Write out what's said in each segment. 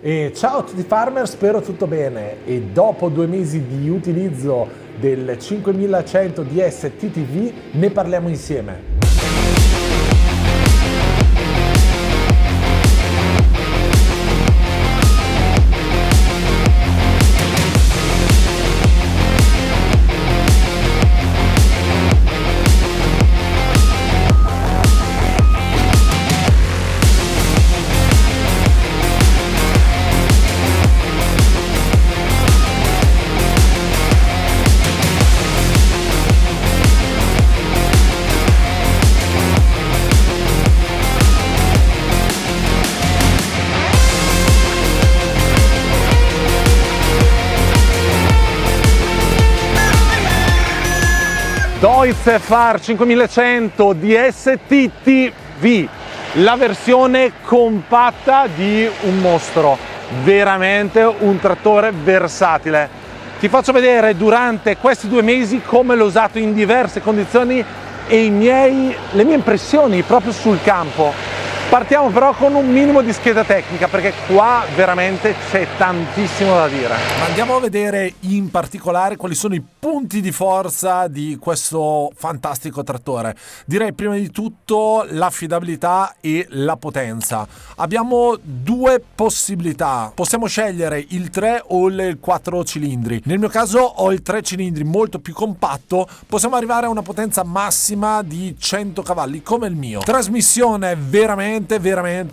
E ciao a tutti i farmer, spero tutto bene. E dopo 2 mesi di utilizzo del 5100 DS TTV ne parliamo insieme. Deutz Fahr 5100 DS TTV, la versione compatta di un mostro, veramente un trattore versatile. Ti faccio vedere durante questi 2 mesi come l'ho usato in diverse condizioni e le mie impressioni proprio sul campo. Partiamo però con un minimo di scheda tecnica perché qua veramente c'è tantissimo da dire. Ma andiamo a vedere in particolare quali sono i punti di forza di questo fantastico trattore. Direi prima di tutto l'affidabilità e la potenza. Abbiamo 2 possibilità. Possiamo scegliere il 3 o il 4 cilindri. Nel mio caso ho il 3 cilindri molto più compatto. Possiamo arrivare a una potenza massima di 100 cavalli come il mio. Trasmissione veramente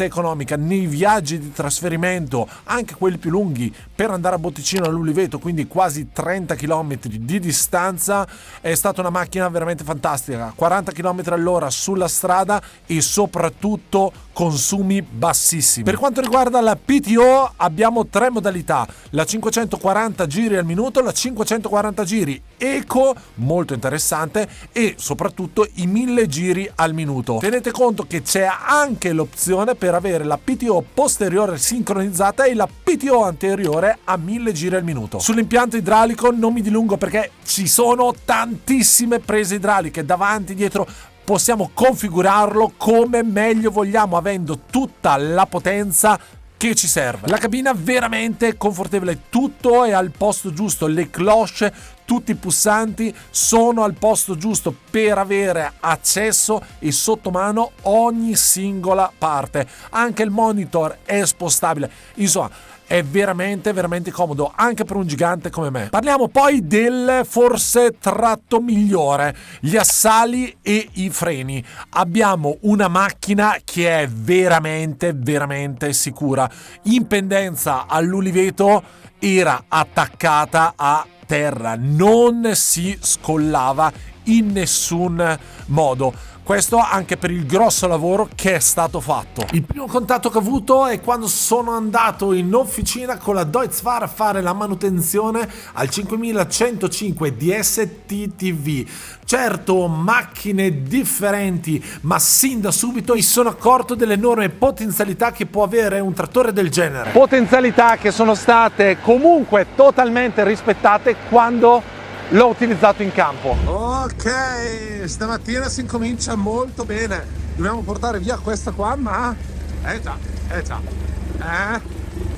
economica nei viaggi di trasferimento, anche quelli più lunghi per andare a Botticino all'Uliveto, quindi quasi 30 km di distanza. È stata una macchina veramente fantastica, 40 km all'ora sulla strada e soprattutto consumi bassissimi. Per quanto riguarda la PTO abbiamo 3 modalità: la 540 giri al minuto, la 540 giri eco, molto interessante, e soprattutto i 1000 giri al minuto. Tenete conto che c'è anche l'opzione per avere la PTO posteriore sincronizzata e la PTO anteriore a 1000 giri al minuto. Sull'impianto idraulico non mi dilungo perché ci sono tantissime prese idrauliche davanti, dietro. Possiamo configurarlo come meglio vogliamo, avendo tutta la potenza che ci serve. La cabina veramente confortevole, tutto è al posto giusto, le cloche, tutti i pulsanti sono al posto giusto per avere accesso e sotto mano ogni singola parte. Anche il monitor è spostabile, insomma è veramente comodo anche per un gigante come me. Parliamo poi del forse tratto migliore, gli assali e i freni. Abbiamo una macchina che è veramente sicura. In pendenza all'Uliveto era attaccata a terra, non si scollava in nessun modo. Questo anche per il grosso lavoro che è stato fatto. Il primo contatto che ho avuto è quando sono andato in officina con la Deutz Fahr a fare la manutenzione al 5105 DS TTV. Certo, macchine differenti, ma sin da subito mi sono accorto dell'enorme potenzialità che può avere un trattore del genere. Potenzialità che sono state comunque totalmente rispettate quando l'ho utilizzato in campo. Ok, stamattina si incomincia molto bene. Dobbiamo portare via questa qua, ma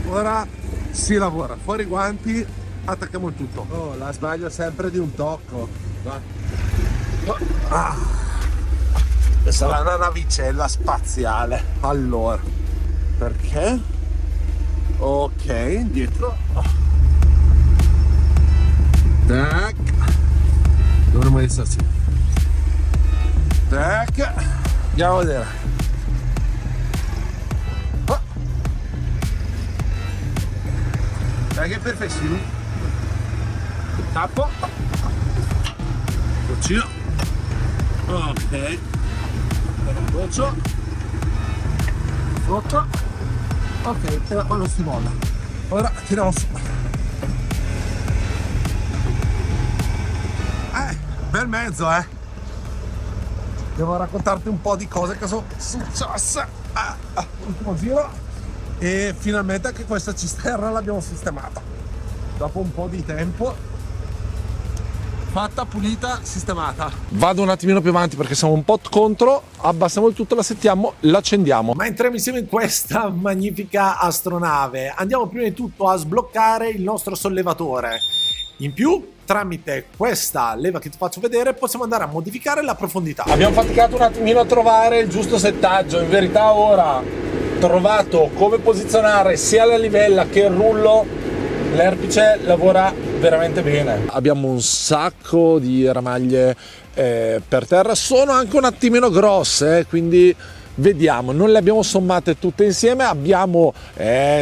ora si lavora. Fuori i guanti, attacchiamo il tutto. Oh, la sbaglio sempre di un tocco. Sarà una navicella spaziale. Allora, perché? Ok, indietro. Tac. Dovremmo esserci. Tac. Andiamo a vedere. Oh. Dai che perfettino. Tappo. Goccino. Ok. Goccio. Sotto. Ok, e da qua non si molla. Ora tiriamo su. Bel mezzo, Devo raccontarti un po' di cose che sono successe. Ultimo giro. E finalmente anche questa cisterna l'abbiamo sistemata. Dopo un po' di tempo fatta, pulita, sistemata. Vado un attimino più avanti perché siamo un po' contro, abbassiamo il tutto, la settiamo, l'accendiamo. Ma entriamo insieme in questa magnifica astronave. Andiamo prima di tutto a sbloccare il nostro sollevatore. In più, tramite questa leva che ti faccio vedere, possiamo andare a modificare la profondità. Abbiamo faticato un attimino a trovare il giusto settaggio, in verità ora trovato come posizionare sia la livella che il rullo, l'erpice lavora veramente bene. Abbiamo un sacco di ramaglie per terra, sono anche un attimino grosse, quindi vediamo, non le abbiamo sommate tutte insieme. Abbiamo,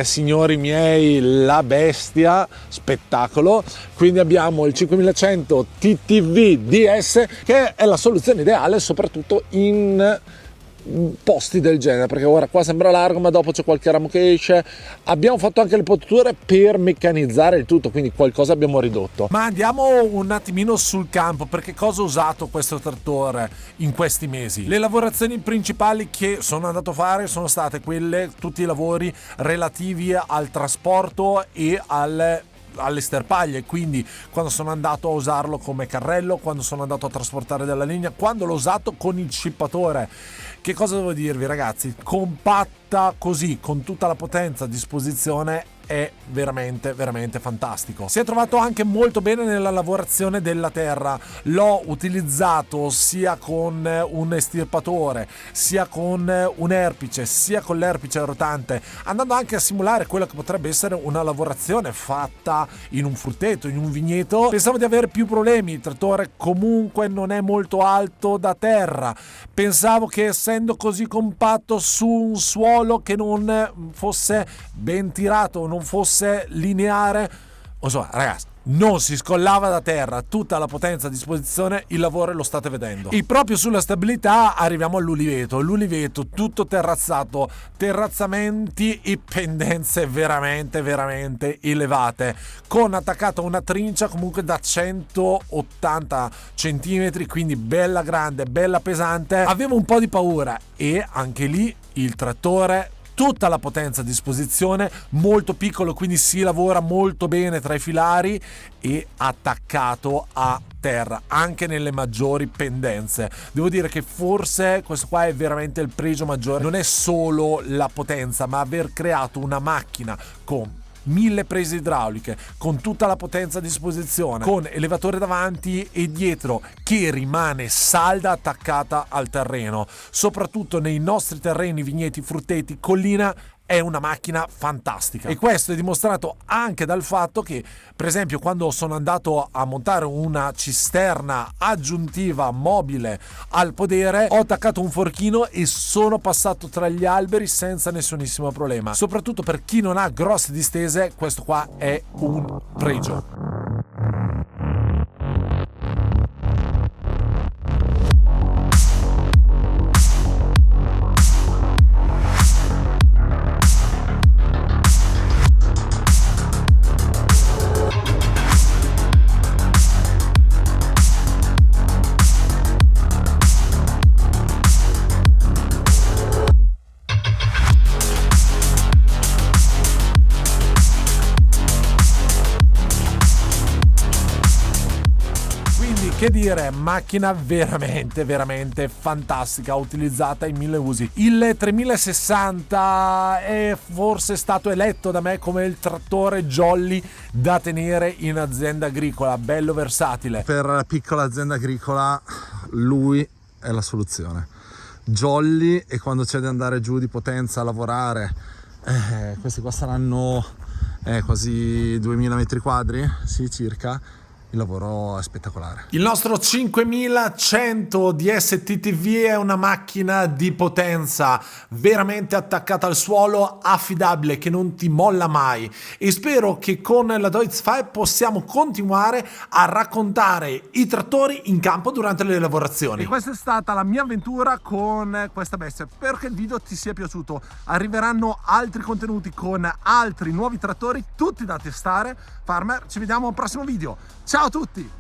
signori miei, la bestia, spettacolo. Quindi abbiamo il 5100 TTV DS, che è la soluzione ideale soprattutto in posti del genere, perché ora qua sembra largo ma dopo c'è qualche ramo che esce. Abbiamo fatto anche le potature per meccanizzare il tutto, quindi qualcosa abbiamo ridotto. Ma andiamo un attimino sul campo, perché cosa ha usato questo trattore in questi mesi? Le lavorazioni principali che sono andato a fare sono state quelle, tutti i lavori relativi al trasporto e alle sterpaglie, quindi quando sono andato a usarlo come carrello, quando sono andato a trasportare della legna, quando l'ho usato con il cippatore. Che cosa devo dirvi, ragazzi? Compatta così, con tutta la potenza a disposizione, è veramente fantastico. Si è trovato anche molto bene nella lavorazione della terra. L'ho utilizzato sia con un estirpatore, sia con un erpice, sia con l'erpice rotante, andando anche a simulare quella che potrebbe essere una lavorazione fatta in un frutteto, in un vigneto. Pensavo di avere più problemi, il trattore comunque non è molto alto da terra. Pensavo che essendo così compatto su un suolo che non fosse ben tirato, non fosse lineare, ragazzi, non si scollava da terra, tutta la potenza a disposizione, il lavoro lo state vedendo. E proprio sulla stabilità arriviamo l'uliveto tutto terrazzato, terrazzamenti e pendenze veramente elevate, con attaccata una trincia comunque da 180 centimetri, quindi bella grande, bella pesante. Avevo un po' di paura e anche lì il trattore, tutta la potenza a disposizione, molto piccolo, quindi si lavora molto bene tra i filari e attaccato a terra anche nelle maggiori pendenze. Devo dire che forse questo qua è veramente il pregio maggiore, non è solo la potenza, ma aver creato una macchina con 1000 prese idrauliche, con tutta la potenza a disposizione, con elevatore davanti e dietro che rimane salda attaccata al terreno, soprattutto nei nostri terreni, vigneti, frutteti, collina. È una macchina fantastica, e questo è dimostrato anche dal fatto che, per esempio, quando sono andato a montare una cisterna aggiuntiva mobile al podere, ho attaccato un forchino e sono passato tra gli alberi senza nessunissimo problema. Soprattutto per chi non ha grosse distese, questo qua è un pregio. Che dire, macchina veramente fantastica, utilizzata in 1000 usi. Il 3060 è forse stato eletto da me come il trattore jolly da tenere in azienda agricola, bello versatile. Per la piccola azienda agricola lui è la soluzione. Jolly, e quando c'è da andare giù di potenza a lavorare, questi qua saranno quasi 2000 metri quadri, sì, circa. Il lavoro è spettacolare. Il nostro 5100 DS-TTV è una macchina di potenza veramente attaccata al suolo, affidabile, che non ti molla mai, e spero che con la Deutz 5 possiamo continuare a raccontare i trattori in campo durante le lavorazioni. E questa è stata la mia avventura con questa bestia. Spero che il video ti sia piaciuto. Arriveranno altri contenuti con altri nuovi trattori, tutti da testare. Farmer, ci vediamo al prossimo video. Ciao a tutti!